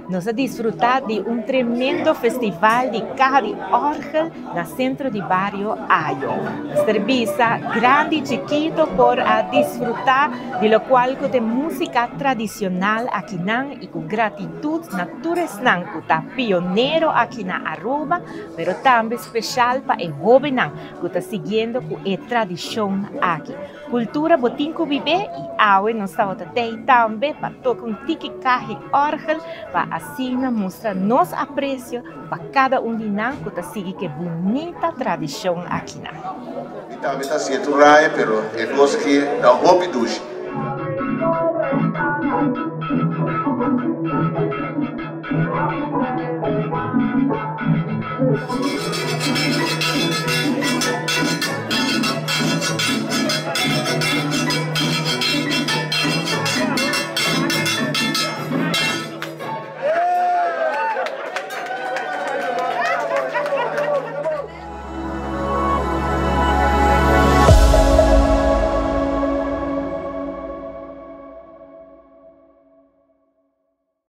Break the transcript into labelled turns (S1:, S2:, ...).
S1: Nós a desfrutar de um tremendo festival de caja de orgel no centro de barrio Ayo. Serviça grande e chiquito por a desfrutar de lo qual de música tradicional aqui nan e com gratitude naturais nan que tá pioneiro aqui na Aruba, pero também especial para o jovem nan que está seguindo com a tradição aqui. Cultura botinco viver e aue não está também para tocar tiki caja orgel para assim mostrar nosso apreço para cada de nós que sigue que bonita tradição aqui na.
S2: Então, está sendo rai, pero é coisa que dá um hobby dos.